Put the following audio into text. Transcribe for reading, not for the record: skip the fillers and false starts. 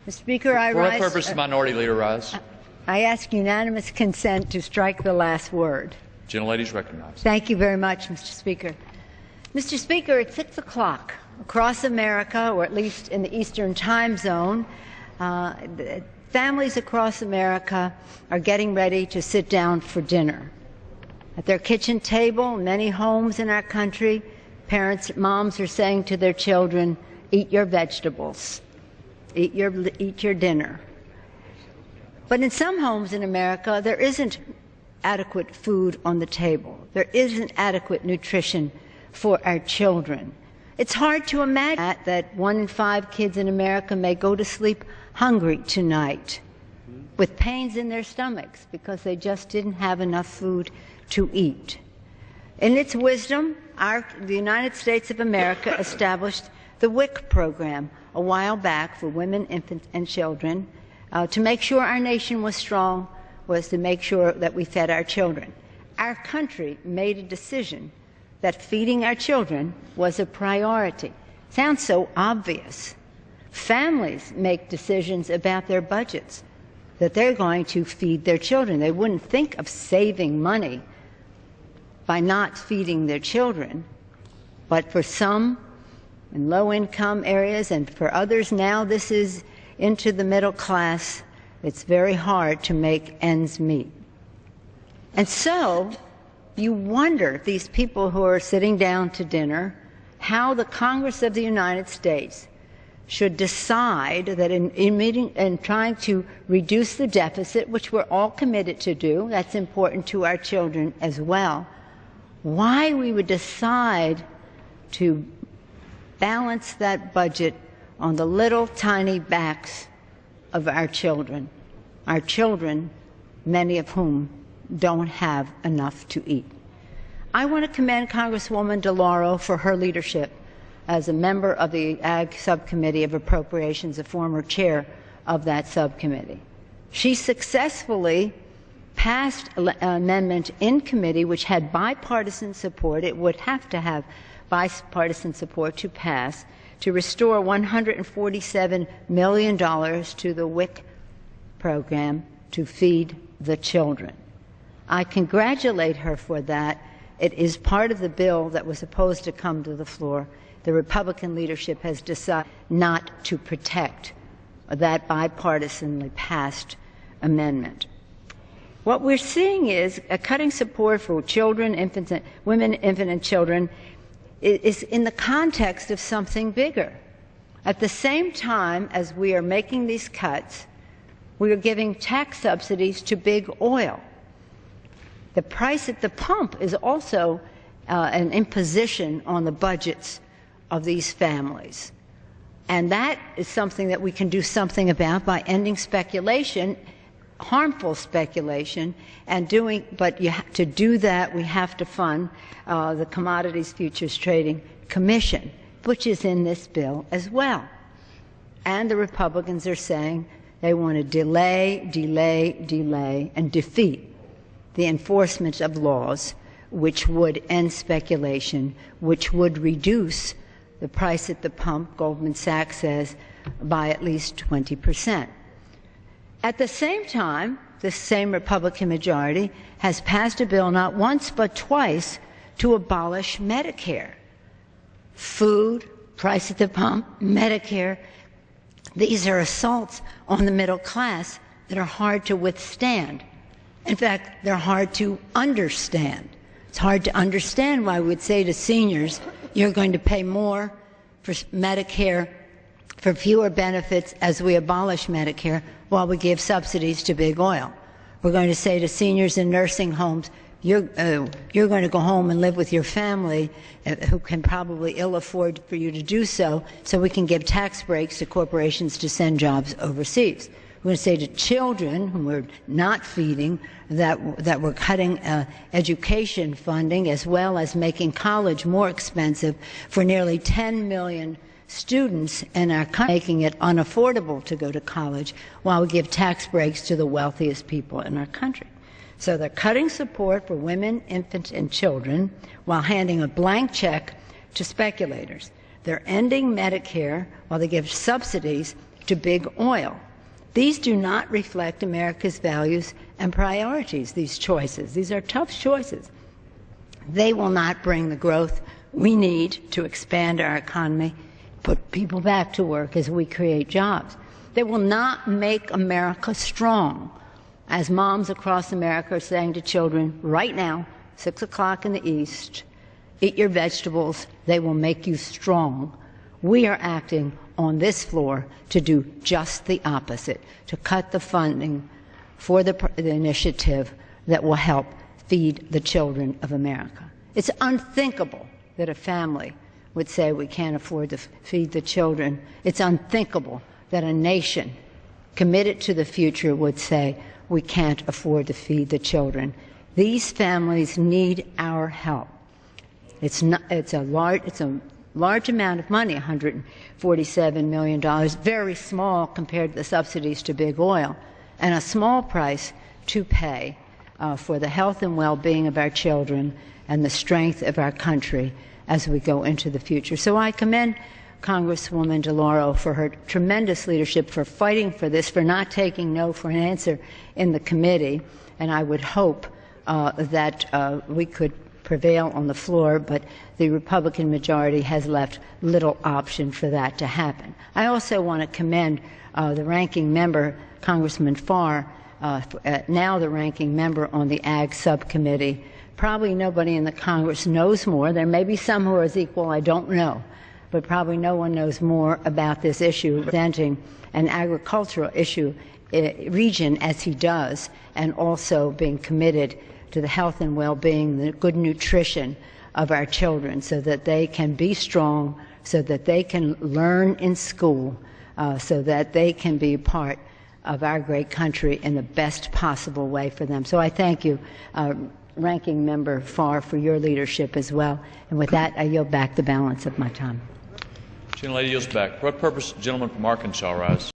Mr. Speaker, I For rise. what purpose, Minority Leader rise? I ask unanimous consent to strike the last word. Gentlelady is recognized. Thank you very much, Mr. Speaker. Mr. Speaker, at 6 o'clock across America, or at least in the Eastern Time Zone, families across America are getting ready to sit down for dinner. At their kitchen table, many homes in our country, moms are saying to their children, "Eat your vegetables, eat your dinner." But in some homes in America, there isn't adequate food on the table. There isn't adequate nutrition for our children. It's hard to imagine that 1 in 5 kids in America may go to sleep hungry tonight with pains in their stomachs because they just didn't have enough food to eat. In its wisdom, the United States of America established the WIC program a while back for women, infants, and children to make sure our nation was strong, was to make sure that we fed our children. Our country made a decision that feeding our children was a priority. Sounds so obvious. Families make decisions about their budgets, that they're going to feed their children. They wouldn't think of saving money by not feeding their children. But for some in low-income areas and for others now, this is into the middle class, it's very hard to make ends meet. And so you wonder, these people who are sitting down to dinner, how the Congress of the United States should decide that in trying to reduce the deficit, which we're all committed to do, that's important to our children as well, why we would decide to balance that budget on the little tiny backs of our children, many of whom don't have enough to eat. I want to commend Congresswoman DeLauro for her leadership as a member of the Ag Subcommittee of Appropriations, a former chair of that subcommittee. She successfully passed an amendment in committee which had bipartisan support. It would have to have bipartisan support to pass, to restore $147 million to the WIC program to feed the children. I congratulate her for that. It is part of the bill that was supposed to come to the floor. The Republican leadership has decided not to protect that bipartisanly passed amendment. What we're seeing is a cutting support for children, infants, women, infant, and children is in the context of something bigger. At the same time as we are making these cuts, we are giving tax subsidies to big oil. The price at the pump is also an imposition on the budgets of these families. And that is something that we can do something about by ending speculation, harmful speculation, and but to do that we have to fund the Commodities Futures Trading Commission, which is in this bill as well. And the Republicans are saying they want to delay, and defeat the enforcement of laws which would end speculation, which would reduce the price at the pump, Goldman Sachs says, by at least 20%. At the same time, this same Republican majority has passed a bill not once but twice to abolish Medicare. Food, price at the pump, Medicare, these are assaults on the middle class that are hard to withstand. In fact, they're hard to understand. It's hard to understand why we would say to seniors, you're going to pay more for Medicare for fewer benefits as we abolish Medicare while we give subsidies to big oil. We're going to say to seniors in nursing homes, you're going to go home and live with your family who can probably ill afford for you to do so we can give tax breaks to corporations to send jobs overseas. We're going to say to children whom we're not feeding that we're cutting education funding as well as making college more expensive for nearly 10 million students in our country, making it unaffordable to go to college while we give tax breaks to the wealthiest people in our country. So they're cutting support for women, infants, and children while handing a blank check to speculators. They're ending Medicare while they give subsidies to big oil. These do not reflect America's values and priorities, these choices. These are tough choices. They will not bring the growth we need to expand our economy, put people back to work as we create jobs. They will not make America strong. As moms across America are saying to children right now, 6 o'clock in the East, eat your vegetables, they will make you strong. We are acting on this floor to do just the opposite, to cut the funding for the initiative that will help feed the children of America. It's unthinkable that a family would say we can't afford to feed the children. It's unthinkable that a nation committed to the future would say we can't afford to feed the children. These families need our help. It's a large amount of money, $147 million, very small compared to the subsidies to big oil, and a small price to pay for the health and well-being of our children and the strength of our country as we go into the future. So I commend Congresswoman DeLauro for her tremendous leadership, for fighting for this, for not taking no for an answer in the committee, and I would hope that we could prevail on the floor, but the Republican majority has left little option for that to happen. I also want to commend the ranking member, Congressman Farr, now the ranking member on the Ag Subcommittee. Probably nobody in the Congress knows more. There may be some who are as equal, I don't know, but probably no one knows more about this issue, presenting an agricultural issue region as he does, and also being committed to the health and well-being, the good nutrition of our children so that they can be strong, so that they can learn in school, so that they can be part of our great country in the best possible way for them. So I thank you, Ranking Member Farr, for your leadership as well. And with that, I yield back the balance of my time. Gentlelady yields back. For what purpose? The gentleman from Arkansas rise.